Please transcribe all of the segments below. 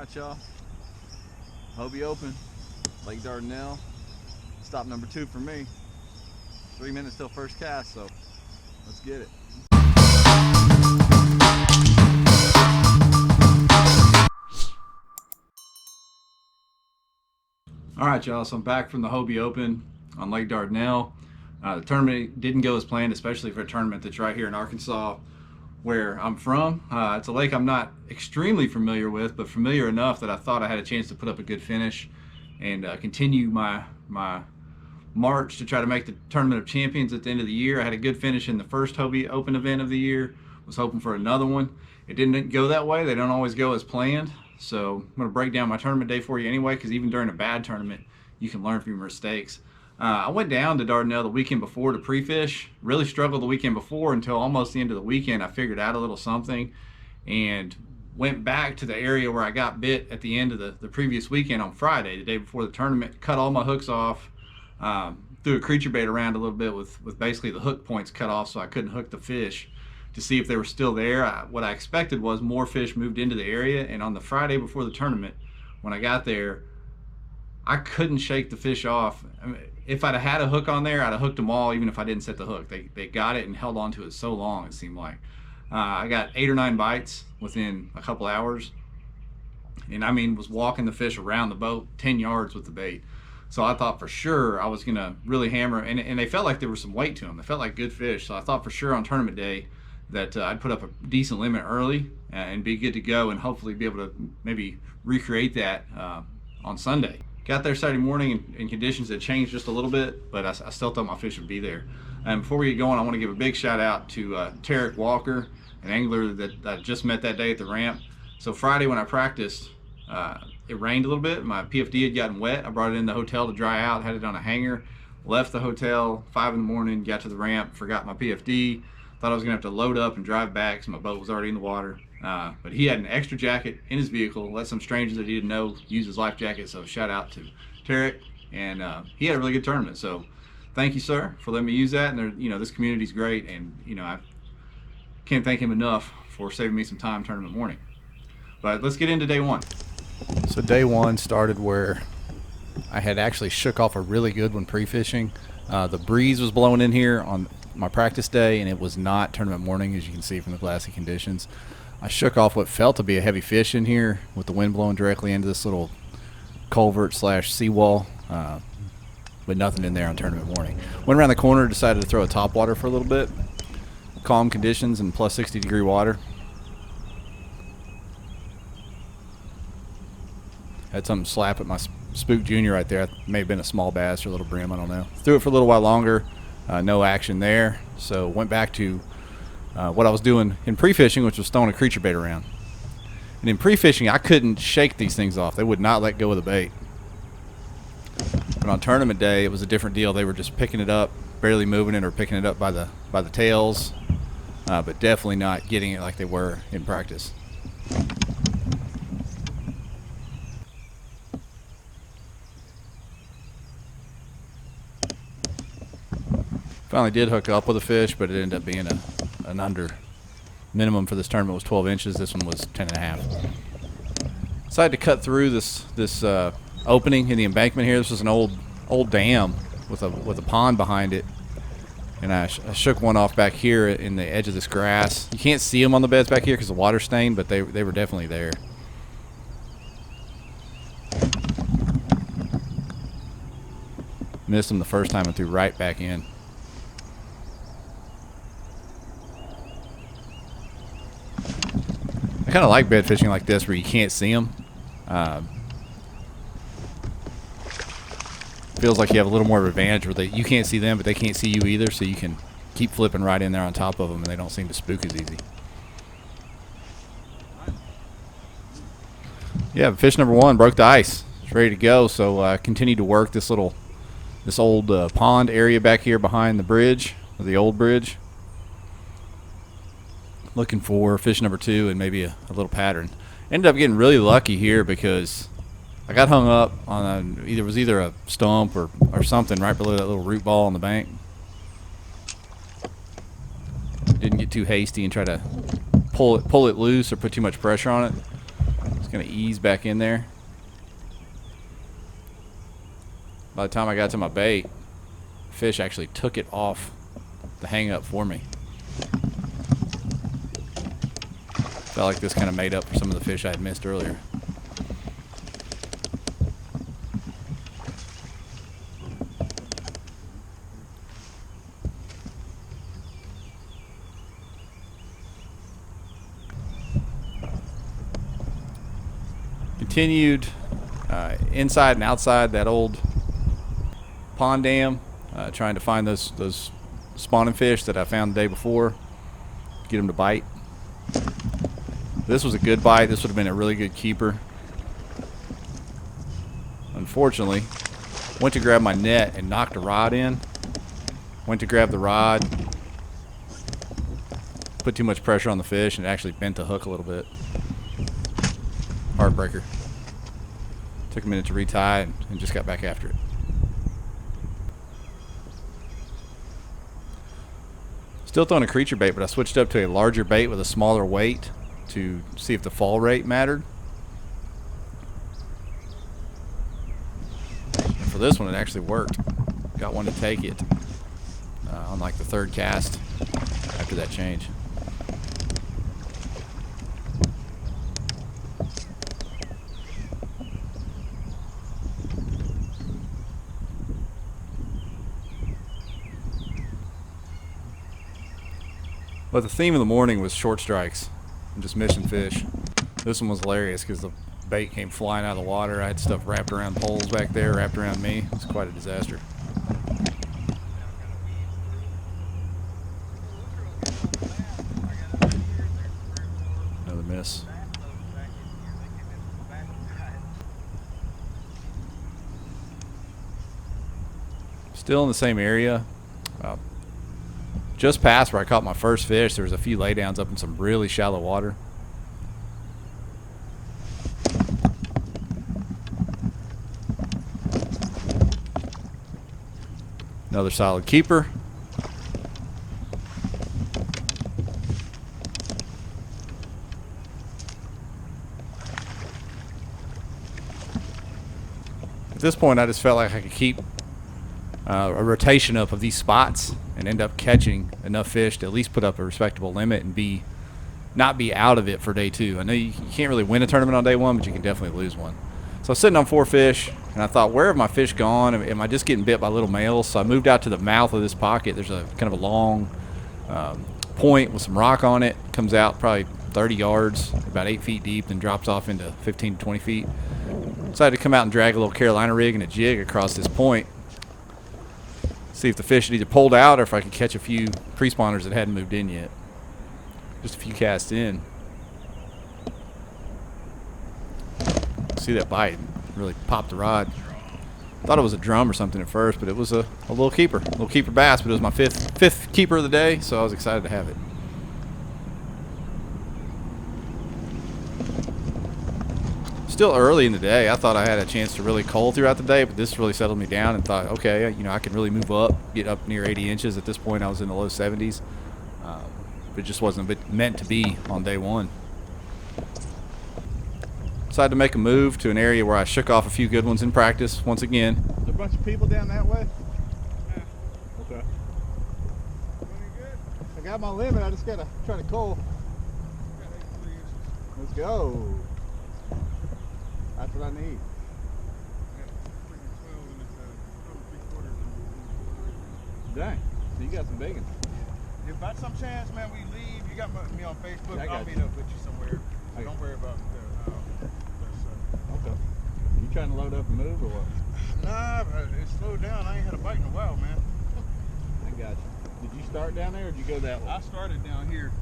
Alright, y'all. Hobie Open, Lake Dardanelle. Stop number 2 for me. 3 minutes till first cast, so let's get it. Alright, y'all, so I'm back from the Hobie Open on Lake Dardanelle. The tournament didn't go as planned, especially for a tournament that's right here in Arkansas, where I'm from. It's a lake I'm not extremely familiar with, but familiar enough that I thought I had a chance to put up a good finish and continue my march to try to make the Tournament of Champions at the end of the year. I had a good finish in the first Hobie Open event of the year. Was hoping for another one. It didn't go that way. They don't always go as planned. So I'm going to break down my tournament day for you anyway, because even during a bad tournament, you can learn from your mistakes. I went down to Dardanelle the weekend before to pre-fish. Really struggled the weekend before until almost the end of the weekend. I figured out a little something and went back to the area where I got bit at the end of the previous weekend on Friday, the day before the tournament. Cut all my hooks off. Threw a creature bait around a little bit with basically the hook points cut off so I couldn't hook the fish to see if they were still there. What I expected was more fish moved into the area, and on the Friday before the tournament, when I got there, I couldn't shake the fish off. I mean, if I'd have had a hook on there, I'd have hooked them all even if I didn't set the hook. They got it and held on to it so long, it seemed like. I got 8 or 9 bites within a couple hours, and I mean was walking the fish around the boat 10 yards with the bait. So I thought for sure I was going to really hammer, and they felt like there was some weight to them. They felt like good fish, so I thought for sure on tournament day that I'd put up a decent limit early and be good to go and hopefully be able to maybe recreate that on Sunday. Got there Saturday morning and conditions had changed just a little bit, but I still thought my fish would be there. And before we get going, I want to give a big shout out to Kayak Walker, an angler that I just met that day at the ramp. So Friday when I practiced, it rained a little bit. My PFD had gotten wet. I brought it in the hotel to dry out, had it on a hanger, left the hotel 5 in the morning, got to the ramp, forgot my PFD. Thought I was gonna have to load up and drive back, so my boat was already in the water. But he had an extra jacket in his vehicle, let some strangers that he didn't know use his life jacket, so shout out to Tarek. And he had a really good tournament, so thank you, sir, for letting me use that. And this community's great, and I can't thank him enough for saving me some time tournament morning. But let's get into day one. So day one started where I had actually shook off a really good one pre-fishing. The breeze was blowing in here on my practice day, and it was not tournament morning, as you can see from the glassy conditions. I shook off what felt to be a heavy fish in here with the wind blowing directly into this little culvert / seawall, but nothing in there on tournament morning. Went around the corner, decided to throw a topwater for a little bit. Calm conditions and plus 60-degree water. Had something slap at my Spook Junior right there. It may have been a small bass or a little brim, I don't know. Threw it for a little while longer. No action there. So went back to what I was doing in pre-fishing, which was throwing a creature bait around. And in pre-fishing, I couldn't shake these things off. They would not let go of the bait. But on tournament day, it was a different deal. They were just picking it up, barely moving it, or picking it up by the tails, but definitely not getting it like they were in practice. Finally did hook up with a fish, but it ended up being an under. Minimum for this tournament was 12 inches. This one was 10.5. Decided to cut through this opening in the embankment here. This was an old dam with a pond behind it, and I shook one off back here in the edge of this grass. You can't see them on the beds back here because the water's stained, but they were definitely there. Missed them the first time and threw right back in. I kind of like bed fishing like this where you can't see them. Feels like you have a little more of an advantage where you can't see them, but they can't see you either, so you can keep flipping right in there on top of them, and they don't seem to spook as easy. Yeah, fish number 1 broke the ice. It's ready to go, so I continued to work this old pond area back here behind the bridge, or the old bridge. Looking for fish number 2 and maybe a little pattern. Ended up getting really lucky here because I got hung up on either a stump or something right below that little root ball on the bank. Didn't get too hasty and try to pull it loose or put too much pressure on it. Just Gonna ease back in there. By the time I got to my bait, fish actually took it off the hang up for me. Felt like this kind of made up for some of the fish I had missed earlier. Continued inside and outside that old pond dam, trying to find those spawning fish that I found the day before, get them to bite. This was a good bite. This would have been a really good keeper. Unfortunately, went to grab my net and knocked a rod in. Went to grab the rod, put too much pressure on the fish, and it actually bent the hook a little bit. Heartbreaker. Took a minute to retie and just got back after it. Still throwing a creature bait, but I switched up to a larger bait with a smaller weight to see if the fall rate mattered. And for this one, it actually worked. Got one to take it on like the third cast after that change. But the theme of the morning was short strikes and just missing fish. This one was hilarious because the bait came flying out of the water. I had stuff wrapped around poles back there, wrapped around me. It was quite a disaster. Another miss. Still in the same area. Just past where I caught my first fish, there was a few laydowns up in some really shallow water. Another solid keeper. At this point, I just felt like I could keep a rotation up of these spots and end up catching enough fish to at least put up a respectable limit and not be out of it for day two. I know you can't really win a tournament on day one, but you can definitely lose one. So I was sitting on 4 fish, and I thought, where have my fish gone? Am I just getting bit by little males? So I moved out to the mouth of this pocket. There's a kind of a long point with some rock on it. Comes out probably 30 yards, about 8 feet deep, then drops off into 15 to 20 feet. Decided to come out and drag a little Carolina rig and a jig across this point. See if the fish had either pulled out or if I could catch a few pre-spawners that hadn't moved in yet. Just a few casts in. See that bite, really popped the rod. Thought it was a drum or something at first, but it was a little keeper bass, but it was my fifth keeper of the day, so I was excited to have it. Still early in the day. I thought I had a chance to really cull throughout the day, but this really settled me down and thought, okay, I can really move up, get up near 80 inches. At this point, I was in the low 70s. But it just wasn't meant to be on day one. Decided to make a move to an area where I shook off a few good ones in practice once again. Is there a bunch of people down that way? Yeah. Okay. I got my limit. I just got to try to cull. Let's go. That's what I need. Dang. So you got some big ones. If by some chance, man, we leave, you got me on Facebook, Yeah, I'll meet up with you somewhere. So don't worry about Okay. You trying to load up and move or what? Nah, it slowed down. I ain't had a bite in a while, man. I got you. Did you start down there or did you go that way? I started down here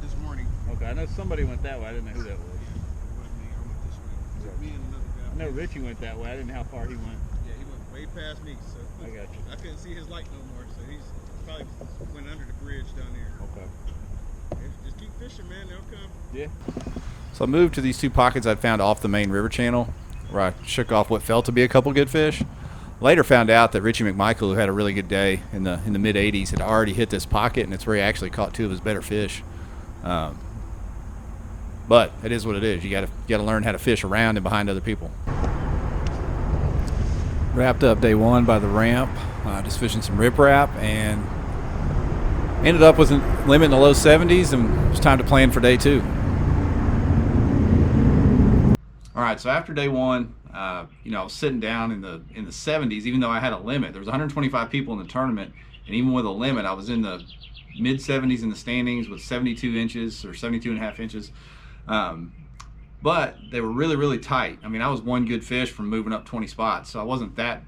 this morning. Okay, I know somebody went that way. I didn't know who that was. It wasn't me. I went this way. It was me and another guy. I know Richie went that way. I didn't know how far he went. Yeah, he went way past me. So I got you. I couldn't see his light no more. So he's probably went under the bridge down there. Okay. Yeah, just keep fishing, man. They'll come. Yeah. So I moved to these 2 pockets I'd found off the main river channel where I shook off what felt to be a couple good fish. Later found out that Richie McMichael, who had a really good day in the mid 80s, had already hit this pocket, and it's where he actually caught 2 of his better fish. But it is what it is. You gotta learn how to fish around and behind other people. Wrapped up day one by the ramp, just fishing some riprap, and ended up with a limit in the low 70s, and it was time to plan for day two. All right, so after day one, I was sitting down in the 70s, even though I had a limit. There was 125 people in the tournament, and even with a limit, I was in the mid 70s in the standings with 72 inches or 72 and a half inches. But they were really, really tight. I mean, I was one good fish from moving up 20 spots, so I wasn't that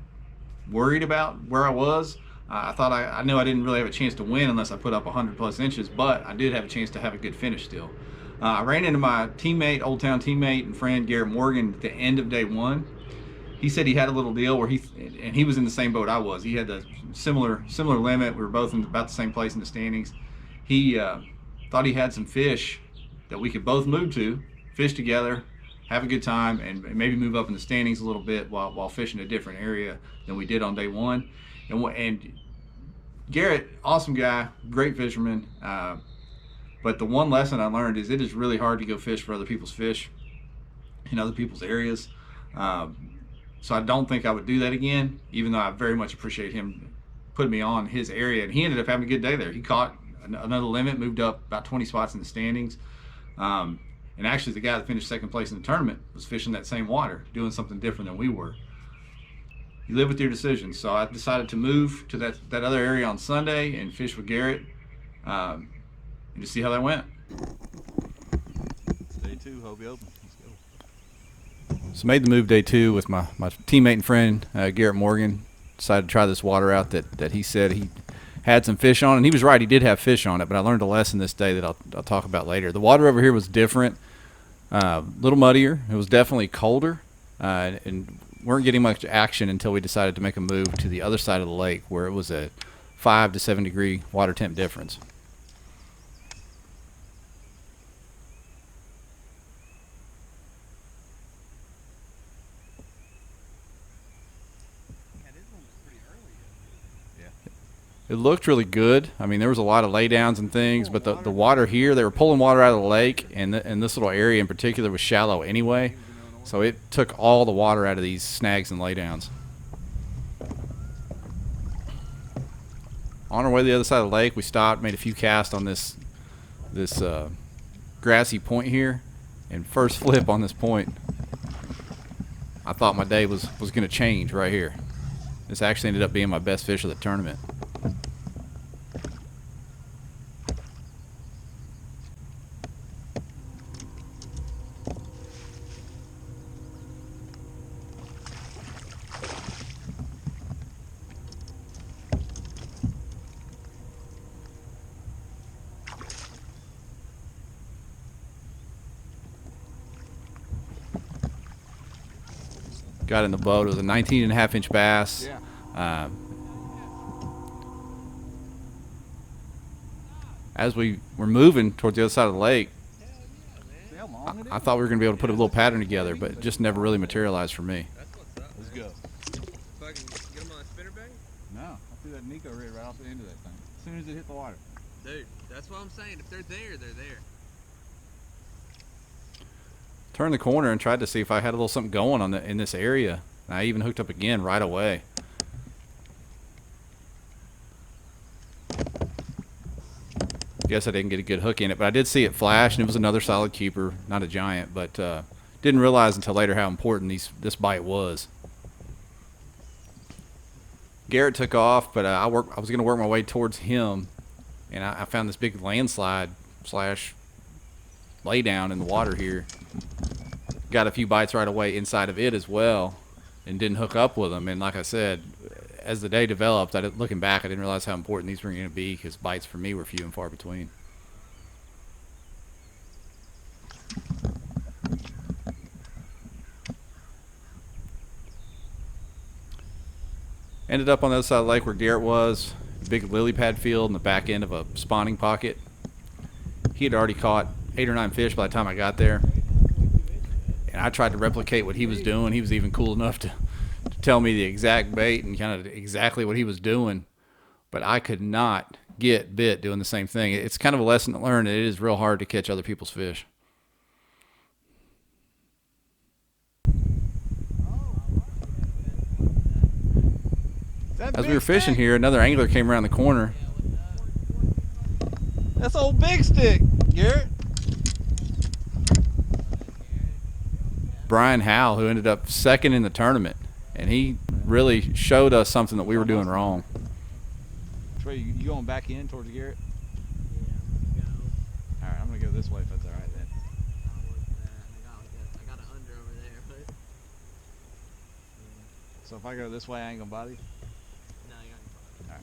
worried about where I was. I thought I knew I didn't really have a chance to win unless I put up 100 plus inches, but I did have a chance to have a good finish still. I ran into my teammate, Old Town teammate and friend Garrett Morgan at the end of day one. He said he had a little deal where he was in the same boat I was. He had a similar limit. We were both in about the same place in the standings. He thought he had some fish that we could both move to, fish together, have a good time, and maybe move up in the standings a little bit while fishing a different area than we did on day one. And Garrett, awesome guy, great fisherman. But the one lesson I learned is it is really hard to go fish for other people's fish in other people's areas. So I don't think I would do that again, even though I very much appreciate him putting me on his area. And he ended up having a good day there. He caught another limit, moved up about 20 spots in the standings. And actually the guy that finished second place in the tournament was fishing that same water, doing something different than we were. You live with your decisions. So I decided to move to that other area on Sunday and fish with Garrett and just see how that went. Day two, Hobie Open. Let's go. So made the move day two with my teammate and friend, Garrett Morgan. Decided to try this water out that he said he had some fish on, and he was right, he did have fish on it, but I learned a lesson this day that I'll talk about later. The water over here was different, a little muddier. It was definitely colder, and weren't getting much action until we decided to make a move to the other side of the lake where it was a 5 to 7 degree water temp difference. It looked really good. I mean, there was a lot of laydowns and things, but the water here, they were pulling water out of the lake, and this little area in particular was shallow anyway, so it took all the water out of these snags and laydowns. On our way to the other side of the lake, we stopped, made a few casts on this grassy point here, and first flip on this point, I thought my day was going to change right here. This actually ended up being my best fish of the tournament. Got in the boat. It was a 19.5-inch bass. Yeah. As we were moving towards the other side of the lake, See how long it is? I thought we were going to be able to put a little pattern together, but it just never really materialized for me. That's what's up. Let's go. Fucking get them on a spinnerbait? No, I threw that Nico rig right off the end of that thing. As soon as it hit the water. Dude, that's what I'm saying. If they're there, they're there. Turned the corner and tried to see if I had a little something going in this area. And I even hooked up again right away. Guess I didn't get a good hook in it, but I did see it flash, and it was another solid keeper, not a giant, but didn't realize until later how important this bite was. Garrett took off, but I was going to work my way towards him, and I found this big landslide slash laydown in the water here. Got a few bites right away inside of it as well, and didn't hook up with them. And like I said, as the day developed, looking back, I didn't realize how important these were going to be, because bites for me were few and far between. Ended up on the other side of the lake where Garrett was, big lily pad field in the back end of a spawning pocket. He had already caught 8 or 9 fish by the time I got there. And I tried to replicate what he was doing. He was even cool enough to tell me the exact bait and kind of exactly what he was doing. But I could not get bit doing the same thing. It's kind of a lesson to learn that it is real hard to catch other people's fish. As we were fishing here, another angler came around the corner. That's old big stick, Garrett. Brian Howell, who ended up second in the tournament, and he really showed us something that we were doing wrong. Trey, you going back in towards Garrett? Yeah, All right, I'm gonna go this way if that's all right then. I got an under over there, but So if I go this way, I ain't gonna bother you. no, you got All right.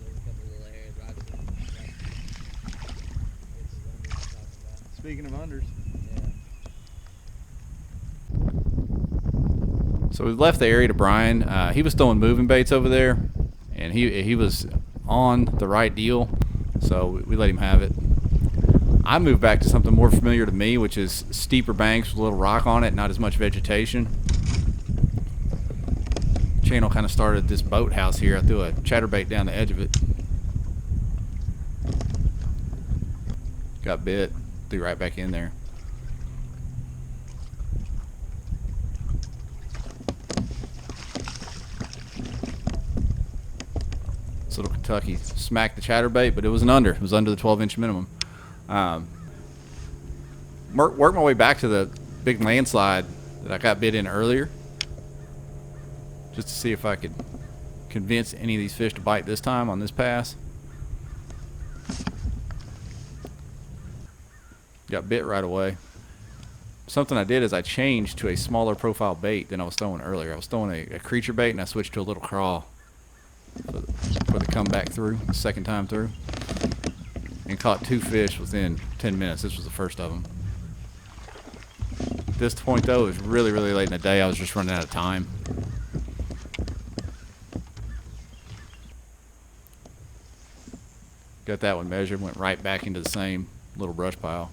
There's a couple little areas where I just Speaking of unders. So we left the area to Brian. He was throwing moving baits over there, and he was on the right deal, so we let him have it. I moved back to something more familiar to me, which is steeper banks with a little rock on it, not as much vegetation. Channel kind of started this boathouse here. I threw a chatterbait down the edge of it. Got bit, threw right back in there. This little Kentucky smacked the chatterbait, but it was an under. It was under the 12-inch minimum. Worked my way back to the big landslide that I got bit in earlier, just to see if I could convince any of these fish to bite this time on this pass. Got bit right away. Something I did is I changed to a smaller profile bait than I was throwing earlier. I was throwing a creature bait, and I switched to a little crawl for the comeback through, the second time through, and caught 2 fish within 10 minutes. This was the first of them. At this point, though, it was really, really late in the day. I was just running out of time. Got that one measured, went right back into the same little brush pile.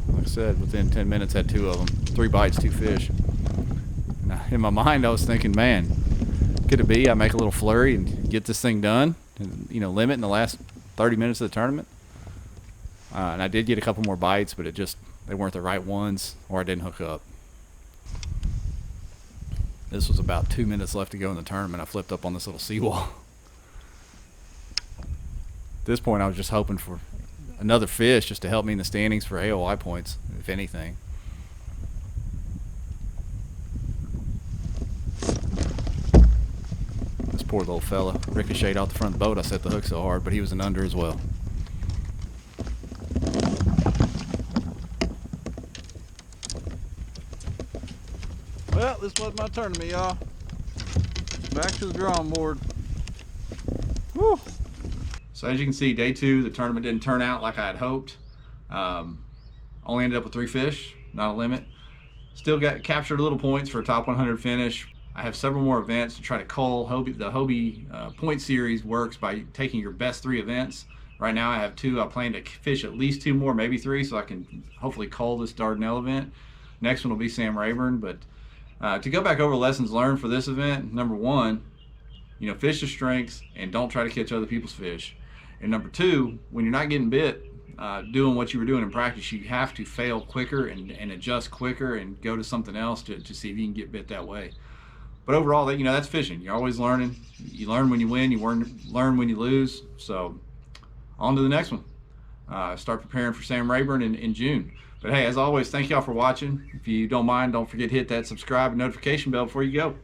Like I said, within 10 minutes had 2 of them. 3 bites, 2 fish. Now, in my mind, I was thinking, man, could it be I make a little flurry and get this thing done and, you know, limit in the last 30 minutes of the tournament? And I did get a couple more bites, but they weren't the right ones, or I didn't hook up. This was about 2 minutes left to go in the tournament. I flipped up on this little seawall. At this point, I was just hoping for another fish just to help me in the standings for AOI points, if anything. This poor little fella ricocheted out the front of the boat. I set the hook so hard, but he was an under as well. Well, this wasn't my tournament, y'all. Back to the drawing board. Woo! So as you can see, day 2, the tournament didn't turn out like I had hoped. Only ended up with 3 fish, not a limit. Still captured a little points for a top 100 finish. I have several more events to try to cull. The Hobie Point Series works by taking your best 3 events. Right now I have 2. I plan to fish at least 2 more, maybe 3, so I can hopefully cull this Dardanelle event. Next one will be Sam Rayburn. But to go back over lessons learned for this event, number 1, you know, fish your strengths and don't try to catch other people's fish. And number 2, when you're not getting bit, doing what you were doing in practice, you have to fail quicker and adjust quicker and go to something else to see if you can get bit that way. But overall, you know, that's fishing. You're always learning. You learn when you win, you learn when you lose. So on to the next one. Start preparing for Sam Rayburn in June. But hey, as always, thank y'all for watching. If you don't mind, don't forget to hit that subscribe and notification bell before you go.